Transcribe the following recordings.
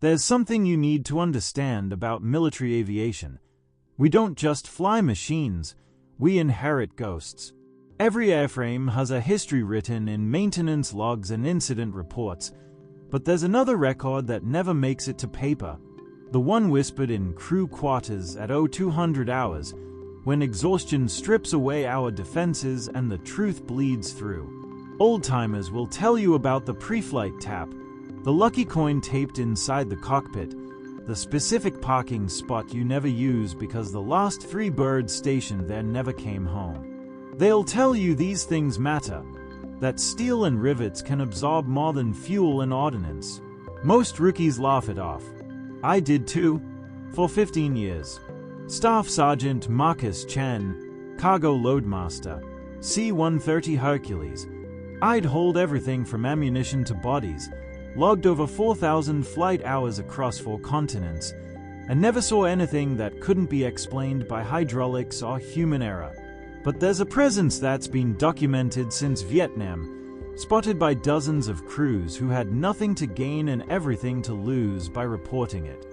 There's something you need to understand about military aviation. We don't just fly machines, we inherit ghosts. Every airframe has a history written in maintenance logs and incident reports, but there's another record that never makes it to paper, the one whispered in crew quarters at 0200 hours, when exhaustion strips away our defenses and the truth bleeds through. Old-timers will tell you about the pre-flight tap, the lucky coin taped inside the cockpit, the specific parking spot you never use because the last 3 birds stationed there never came home. They'll tell you these things matter, that steel and rivets can absorb more than fuel and ordnance. Most rookies laugh it off. I did too, for 15 years. Staff Sergeant Marcus Chen, Cargo Loadmaster, C-130 Hercules. I'd hold everything from ammunition to bodies, logged over 4,000 flight hours across 4 continents, and never saw anything that couldn't be explained by hydraulics or human error. But there's a presence that's been documented since Vietnam, spotted by dozens of crews who had nothing to gain and everything to lose by reporting it.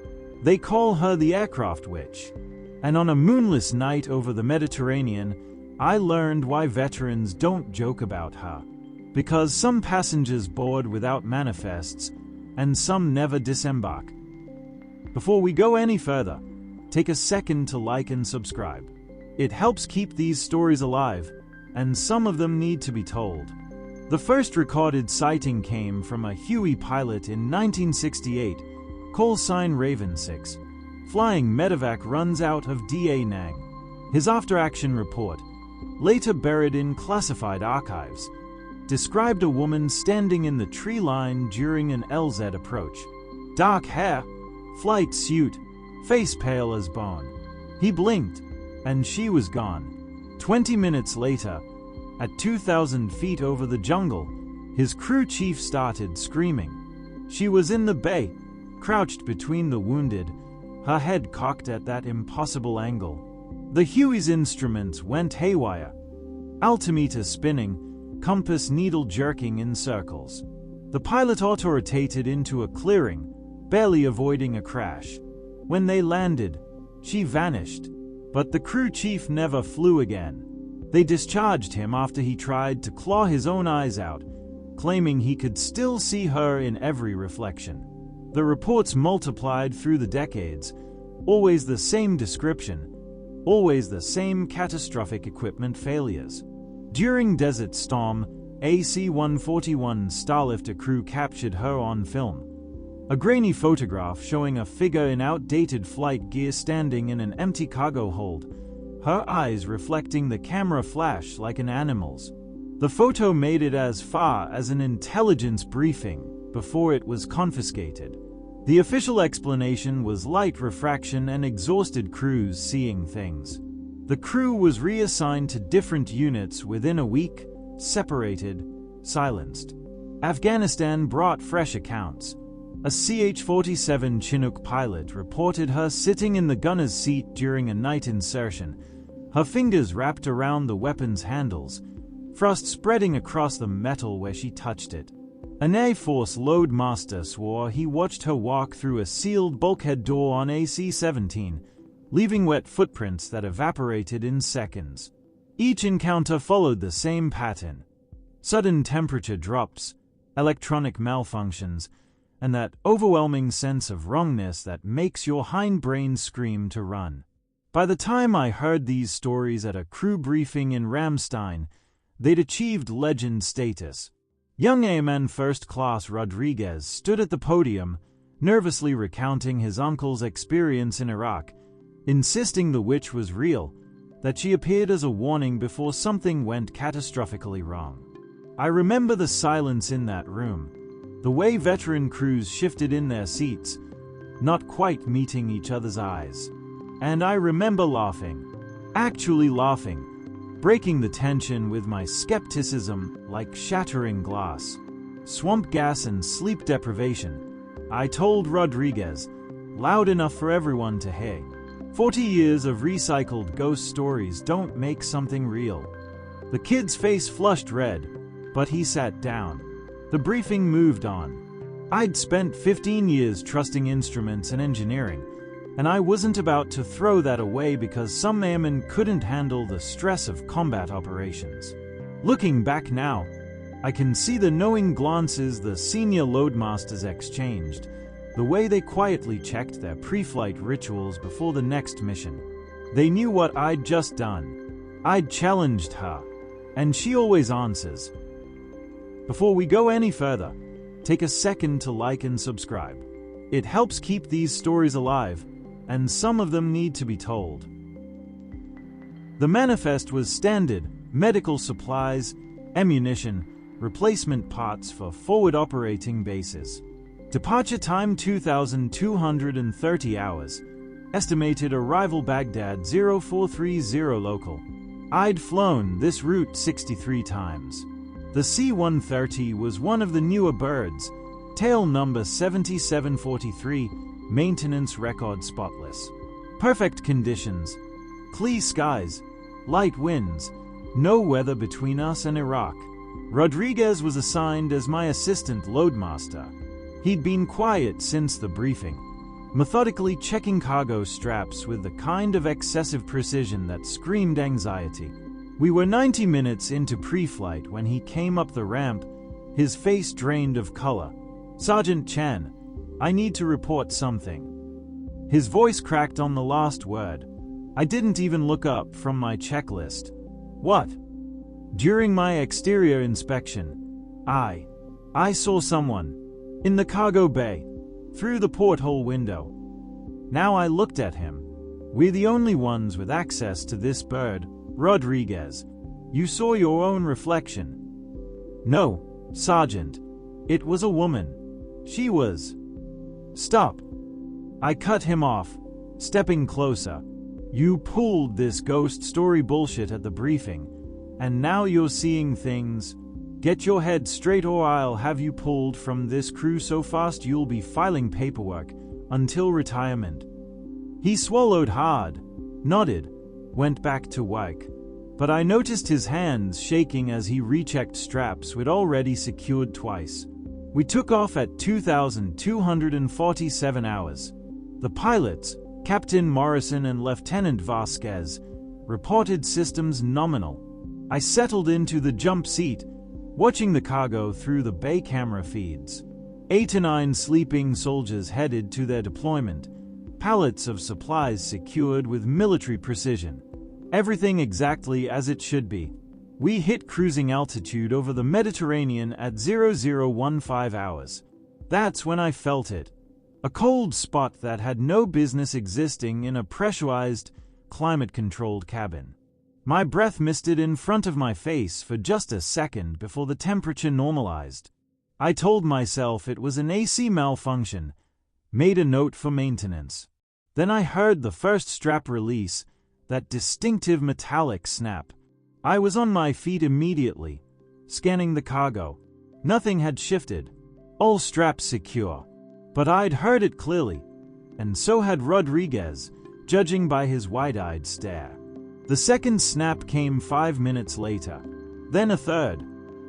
They call her the Aircraft Witch. And on a moonless night over the Mediterranean, I learned why veterans don't joke about her. Because some passengers board without manifests, and some never disembark. Before we go any further, take a second to like and subscribe. It helps keep these stories alive, and some of them need to be told. The first recorded sighting came from a Huey pilot in 1968, call sign Raven 6. Flying medevac runs out of Da Nang. His after-action report, later buried in classified archives, described a woman standing in the tree line during an LZ approach. Dark hair, flight suit, face pale as bone. He blinked, and she was gone. 20 minutes later, at 2,000 feet over the jungle, his crew chief started screaming. She was in the bay, crouched between the wounded, her head cocked at that impossible angle. The Huey's instruments went haywire. Altimeter spinning, compass needle jerking in circles. The pilot auto-rotated into a clearing, barely avoiding a crash. When they landed, she vanished. But the crew chief never flew again. They discharged him after he tried to claw his own eyes out, claiming he could still see her in every reflection. The reports multiplied through the decades, always the same description, always the same catastrophic equipment failures. During Desert Storm, a C-141 Starlifter crew captured her on film. A grainy photograph showing a figure in outdated flight gear standing in an empty cargo hold, her eyes reflecting the camera flash like an animal's. The photo made it as far as an intelligence briefing before it was confiscated. The official explanation was light refraction and exhausted crews seeing things. The crew was reassigned to different units within a week, separated, silenced. Afghanistan brought fresh accounts. A CH-47 Chinook pilot reported her sitting in the gunner's seat during a night insertion, her fingers wrapped around the weapon's handles, frost spreading across the metal where she touched it. An Air Force loadmaster swore he watched her walk through a sealed bulkhead door on AC-17, leaving wet footprints that evaporated in seconds. Each encounter followed the same pattern: sudden temperature drops, electronic malfunctions, and that overwhelming sense of wrongness that makes your hindbrain scream to run. By the time I heard these stories at a crew briefing in Ramstein, they'd achieved legend status. Young Airman First Class Rodriguez stood at the podium, nervously recounting his uncle's experience in Iraq, insisting the witch was real, that she appeared as a warning before something went catastrophically wrong. I remember the silence in that room, the way veteran crews shifted in their seats, not quite meeting each other's eyes. And I remember laughing, actually laughing, breaking the tension with my skepticism like shattering glass. Swamp gas and sleep deprivation, I told Rodriguez, loud enough for everyone to hear. 40 years of recycled ghost stories don't make something real. The kid's face flushed red, but he sat down. The briefing moved on. I'd spent 15 years trusting instruments and engineering, and I wasn't about to throw that away because some airmen couldn't handle the stress of combat operations. Looking back now, I can see the knowing glances the senior loadmasters exchanged, the way they quietly checked their pre-flight rituals before the next mission. They knew what I'd just done. I'd challenged her, and she always answers. Before we go any further, take a second to like and subscribe. It helps keep these stories alive, and some of them need to be told. The manifest was standard: medical supplies, ammunition, replacement parts for forward operating bases. Departure time 2,230 hours. Estimated arrival Baghdad 0430 local. I'd flown this route 63 times. The C-130 was one of the newer birds, tail number 7743, maintenance record spotless. Perfect conditions, clear skies, light winds, no weather between us and Iraq. Rodriguez was assigned as my assistant loadmaster. He'd been quiet since the briefing, methodically checking cargo straps with the kind of excessive precision that screamed anxiety. We were 90 minutes into pre-flight when he came up the ramp, his face drained of color. "Sergeant Chen, I need to report something." His voice cracked on the last word. I didn't even look up from my checklist. "What?" "During my exterior inspection, I saw someone in the cargo bay, through the porthole window." Now I looked at him. "We're the only ones with access to this bird, Rodriguez. You saw your own reflection." "No, Sergeant. It was a woman. She was..." "Stop." I cut him off, stepping closer. "You pulled this ghost story bullshit at the briefing, and now you're seeing things. Get your head straight or I'll have you pulled from this crew so fast you'll be filing paperwork until retirement." He swallowed hard, nodded, went back to work. But I noticed his hands shaking as he rechecked straps we'd already secured twice. We took off at 2,247 hours. The pilots, Captain Morrison and Lieutenant Vasquez, reported systems nominal. I settled into the jump seat, watching the cargo through the bay camera feeds. 8 to 9 sleeping soldiers headed to their deployment, pallets of supplies secured with military precision. Everything exactly as it should be. We hit cruising altitude over the Mediterranean at 0015 hours. That's when I felt it. A cold spot that had no business existing in a pressurized, climate-controlled cabin. My breath misted in front of my face for just a second before the temperature normalized. I told myself it was an AC malfunction, made a note for maintenance. Then I heard the first strap release, that distinctive metallic snap. I was on my feet immediately, scanning the cargo. Nothing had shifted, all straps secure. But I'd heard it clearly, and so had Rodriguez, judging by his wide-eyed stare. The second snap came 5 minutes later, then a third.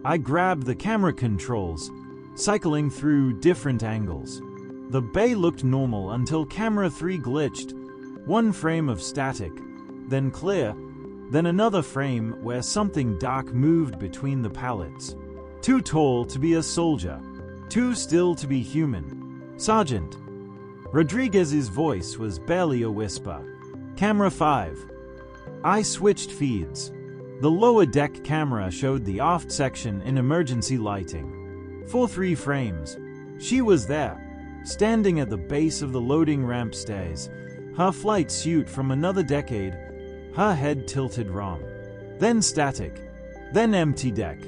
I grabbed the camera controls, cycling through different angles. The bay looked normal until camera 3 glitched. One frame of static, then clear, then another frame where something dark moved between the pallets. Too tall to be a soldier, too still to be human. "Sergeant." Rodriguez's voice was barely a whisper. "Camera 5. I switched feeds. The lower deck camera showed the aft section in emergency lighting. 4-3 frames. She was there, standing at the base of the loading ramp stairs, her flight suit from another decade, her head tilted wrong. Then static. Then empty deck.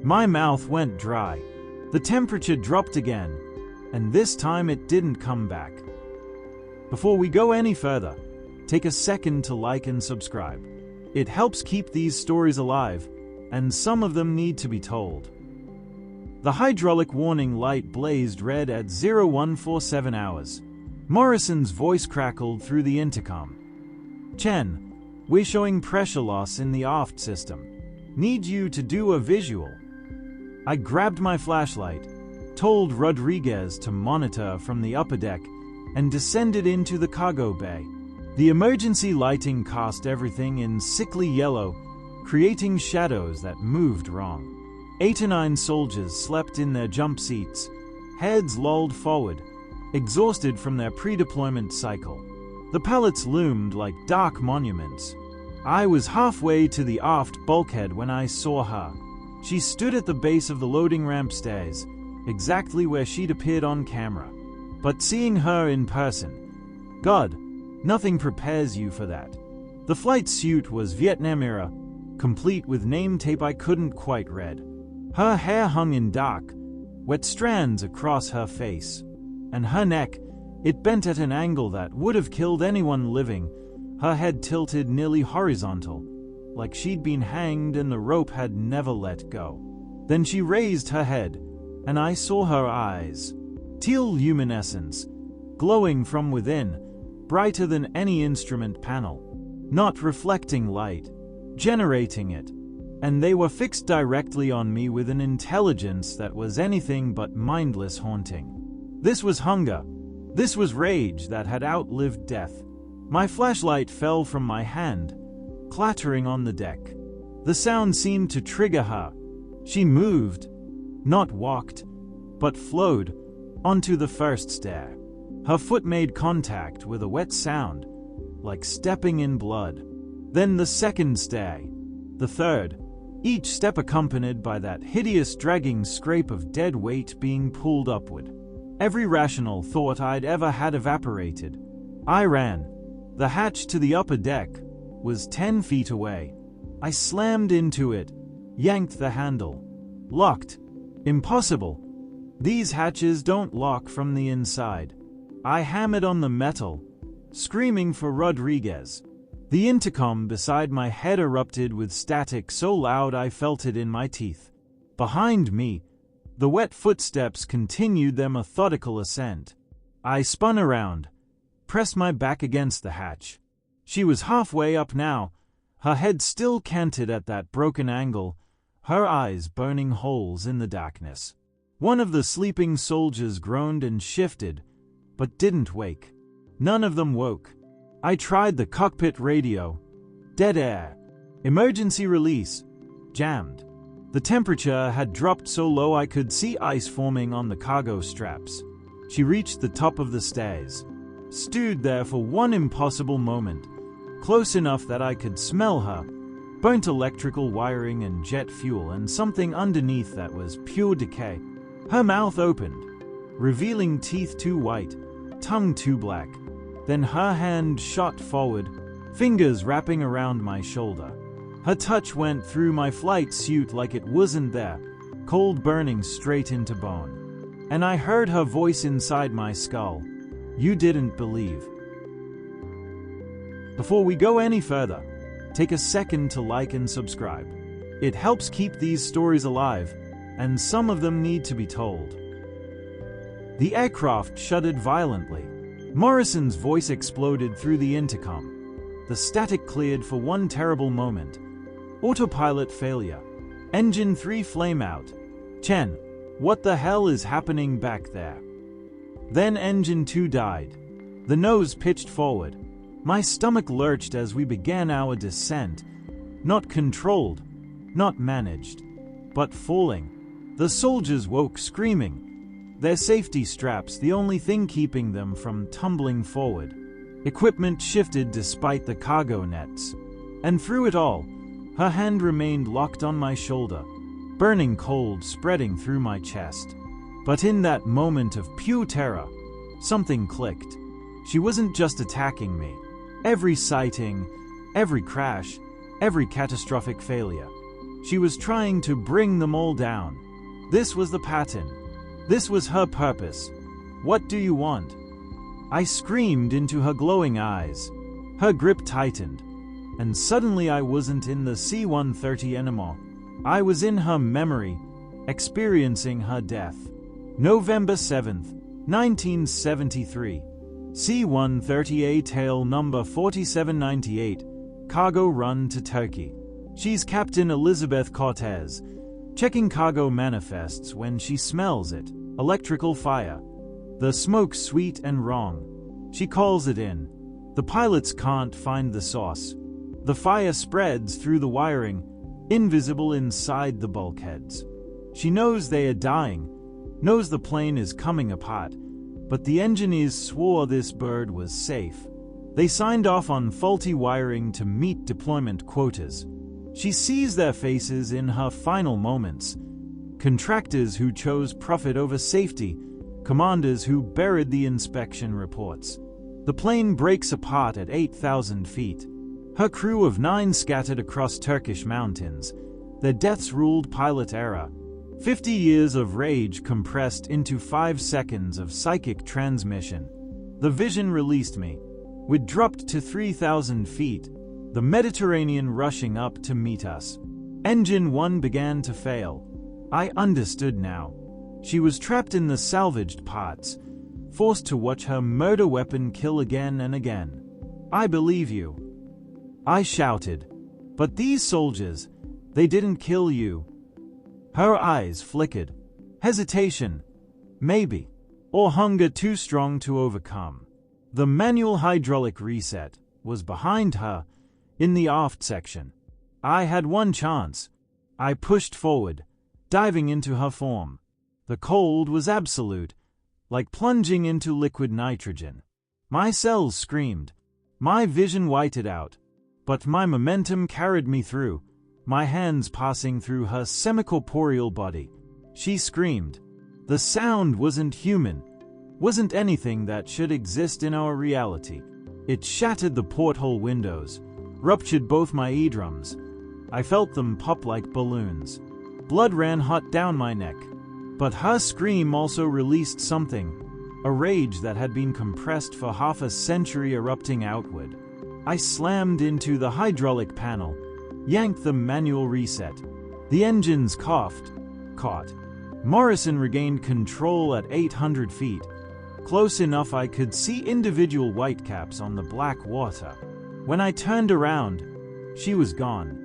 My mouth went dry. The temperature dropped again, and this time it didn't come back. Before we go any further, take a second to like and subscribe. It helps keep these stories alive, and some of them need to be told. The hydraulic warning light blazed red at 0147 hours. Morrison's voice crackled through the intercom. "Chen, we're showing pressure loss in the aft system. Need you to do a visual." I grabbed my flashlight, told Rodriguez to monitor from the upper deck, and descended into the cargo bay. The emergency lighting cast everything in sickly yellow, creating shadows that moved wrong. 8 or 9 soldiers slept in their jump seats, heads lolled forward, exhausted from their pre-deployment cycle. The pallets loomed like dark monuments. I was halfway to the aft bulkhead when I saw her. She stood at the base of the loading ramp stairs, exactly where she'd appeared on camera. But seeing her in person, God, nothing prepares you for that. The flight suit was Vietnam era, complete with name tape I couldn't quite read. Her hair hung in dark, wet strands across her face, and her neck, it bent at an angle that would have killed anyone living, her head tilted nearly horizontal, like she'd been hanged and the rope had never let go. Then she raised her head, and I saw her eyes, teal luminescence, glowing from within, brighter than any instrument panel, not reflecting light, generating it, and they were fixed directly on me with an intelligence that was anything but mindless haunting. This was hunger. This was rage that had outlived death. My flashlight fell from my hand, clattering on the deck. The sound seemed to trigger her. She moved, not walked, but flowed, onto the first stair. Her foot made contact with a wet sound, like stepping in blood. Then the second stair, the third, each step accompanied by that hideous dragging scrape of dead weight being pulled upward. Every rational thought I'd ever had evaporated. I ran. The hatch to the upper deck was 10 feet away. I slammed into it, yanked the handle. Locked. Impossible. These hatches don't lock from the inside. I hammered on the metal, screaming for Rodriguez. The intercom beside my head erupted with static so loud I felt it in my teeth. Behind me, the wet footsteps continued their methodical ascent. I spun around, pressed my back against the hatch. She was halfway up now, her head still canted at that broken angle, her eyes burning holes in the darkness. One of the sleeping soldiers groaned and shifted, but didn't wake. None of them woke. I tried the cockpit radio. Dead air. Emergency release. Jammed. The temperature had dropped so low I could see ice forming on the cargo straps. She reached the top of the stairs. Stood there for one impossible moment, close enough that I could smell her. Burnt electrical wiring and jet fuel and something underneath that was pure decay. Her mouth opened, revealing teeth too white, tongue too black. Then her hand shot forward, fingers wrapping around my shoulder. Her touch went through my flight suit like it wasn't there, cold burning straight into bone. And I heard her voice inside my skull. You didn't believe. Before we go any further, take a second to like and subscribe. It helps keep these stories alive, and some of them need to be told. The aircraft shuddered violently. Morrison's voice exploded through the intercom. The static cleared for one terrible moment. Autopilot failure. Engine 3 flame out. Chen, what the hell is happening back there? Then Engine 2 died. The nose pitched forward. My stomach lurched as we began our descent. Not controlled, not managed, but falling. The soldiers woke screaming, their safety straps the only thing keeping them from tumbling forward. Equipment shifted despite the cargo nets. And through it all, her hand remained locked on my shoulder, burning cold spreading through my chest. But in that moment of pure terror, something clicked. She wasn't just attacking me. Every sighting, every crash, every catastrophic failure. She was trying to bring them all down. This was the pattern. This was her purpose. What do you want? I screamed into her glowing eyes. Her grip tightened, and suddenly I wasn't in the C-130 anymore. I was in her memory, experiencing her death. November 7th, 1973. C-130A tail number 4798, cargo run to Turkey. She's Captain Elizabeth Cortez, checking cargo manifests when she smells it. Electrical fire. The smoke's sweet and wrong. She calls it in. The pilots can't find the source. The fire spreads through the wiring, invisible inside the bulkheads. She knows they are dying, knows the plane is coming apart, but the engineers swore this bird was safe. They signed off on faulty wiring to meet deployment quotas. She sees their faces in her final moments. Contractors who chose profit over safety, commanders who buried the inspection reports. The plane breaks apart at 8,000 feet. Her crew of 9 scattered across Turkish mountains. Their deaths ruled pilot error. 50 years of rage compressed into 5 seconds of psychic transmission. The vision released me. We'd dropped to 3,000 feet, the Mediterranean rushing up to meet us. Engine 1 began to fail. I understood now. She was trapped in the salvaged parts, forced to watch her murder weapon kill again and again. I believe you, I shouted. But these soldiers, they didn't kill you. Her eyes flickered. Hesitation, maybe, or hunger too strong to overcome. The manual hydraulic reset was behind her, in the aft section. I had one chance. I pushed forward, diving into her form. The cold was absolute, like plunging into liquid nitrogen. My cells screamed. My vision whited out. But my momentum carried me through, my hands passing through her semi-corporeal body. She screamed. The sound wasn't human, wasn't anything that should exist in our reality. It shattered the porthole windows, ruptured both my eardrums. I felt them pop like balloons. Blood ran hot down my neck. But her scream also released something, a rage that had been compressed for half a century erupting outward. I slammed into the hydraulic panel, yanked the manual reset. The engines caught. Morrison regained control at 800 feet, close enough I could see individual whitecaps on the black water. When I turned around, she was gone.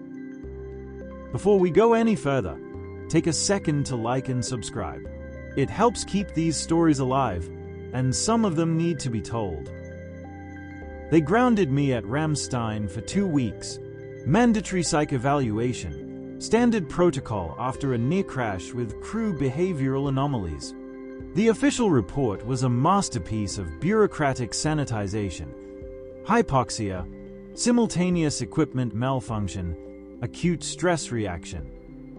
Before we go any further, take a second to like and subscribe. It helps keep these stories alive, and some of them need to be told. They grounded me at Ramstein for 2 weeks. Mandatory psych evaluation. Standard protocol after a near crash with crew behavioral anomalies. The official report was a masterpiece of bureaucratic sanitization. Hypoxia, simultaneous equipment malfunction, acute stress reaction.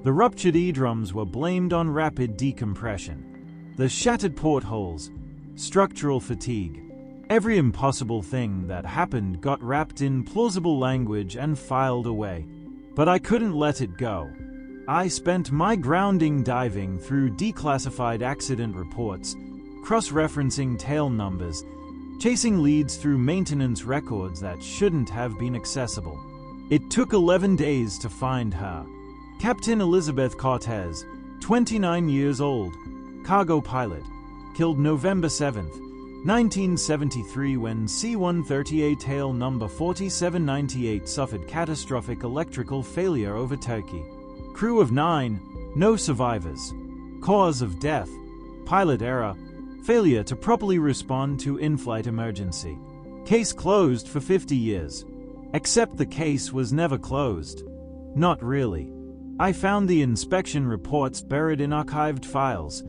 The ruptured eardrums were blamed on rapid decompression. The shattered portholes, structural fatigue. Every impossible thing that happened got wrapped in plausible language and filed away. But I couldn't let it go. I spent my grounding diving through declassified accident reports, cross-referencing tail numbers, chasing leads through maintenance records that shouldn't have been accessible. It took 11 days to find her. Captain Elizabeth Cortez, 29 years old, cargo pilot, killed November 7th, 1973 when C-130A tail number 4798 suffered catastrophic electrical failure over Turkey. Crew of 9, no survivors. Cause of death, pilot error, failure to properly respond to in-flight emergency. Case closed for 50 years. Except the case was never closed. Not really. I found the inspection reports buried in archived files.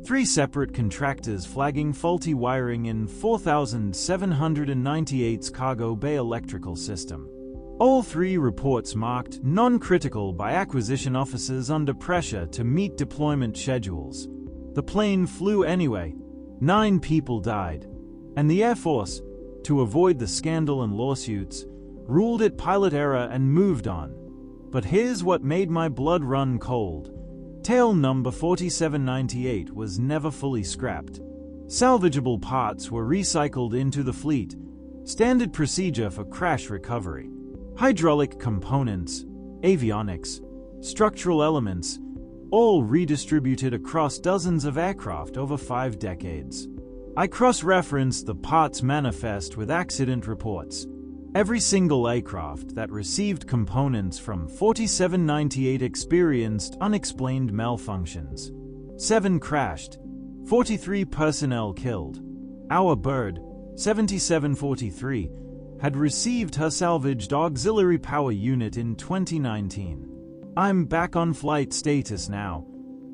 3 separate contractors flagging faulty wiring in 4798's cargo bay electrical system. All 3 reports marked non-critical by acquisition officers under pressure to meet deployment schedules. The plane flew anyway. 9 people died. And the Air Force, to avoid the scandal and lawsuits, ruled it pilot error and moved on. But here's what made my blood run cold. Tail number 4798 was never fully scrapped. Salvageable parts were recycled into the fleet, standard procedure for crash recovery. Hydraulic components, avionics, structural elements, all redistributed across dozens of aircraft over 5 decades. I cross-referenced the parts manifest with accident reports. Every single aircraft that received components from 4798 experienced unexplained malfunctions. 7 crashed. 43 personnel killed. Our bird, 7743, had received her salvaged auxiliary power unit in 2019. I'm back on flight status now,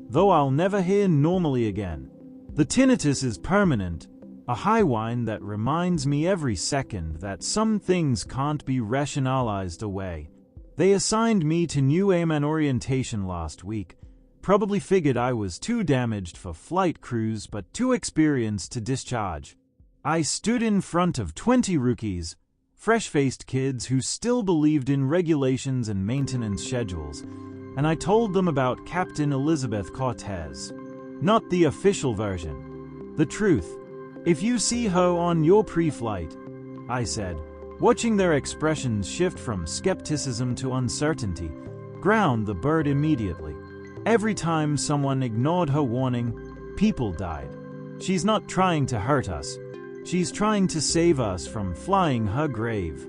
though I'll never hear normally again. The tinnitus is permanent, a high whine that reminds me every second that some things can't be rationalized away. They assigned me to new Airmen orientation last week. Probably figured I was too damaged for flight crews but too experienced to discharge. I stood in front of 20 rookies, fresh-faced kids who still believed in regulations and maintenance schedules, and I told them about Captain Elizabeth Cortez. Not the official version. The truth. If you see her on your pre-flight, I said, watching their expressions shift from skepticism to uncertainty, ground the bird immediately. Every time someone ignored her warning, people died. She's not trying to hurt us. She's trying to save us from flying her grave.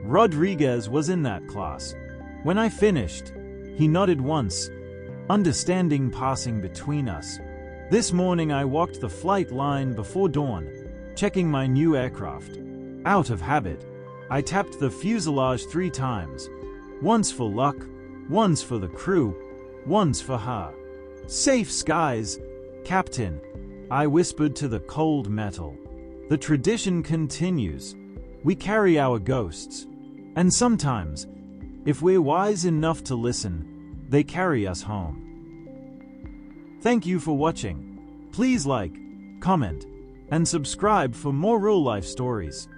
Rodriguez was in that class. When I finished, he nodded once, understanding passing between us. This morning I walked the flight line before dawn, checking my new aircraft. Out of habit, I tapped the fuselage 3 times. Once for luck, once for the crew, once for her. Safe skies, Captain, I whispered to the cold metal. The tradition continues. We carry our ghosts. And sometimes, if we're wise enough to listen, they carry us home. Thank you for watching. Please like, comment, and subscribe for more real-life stories.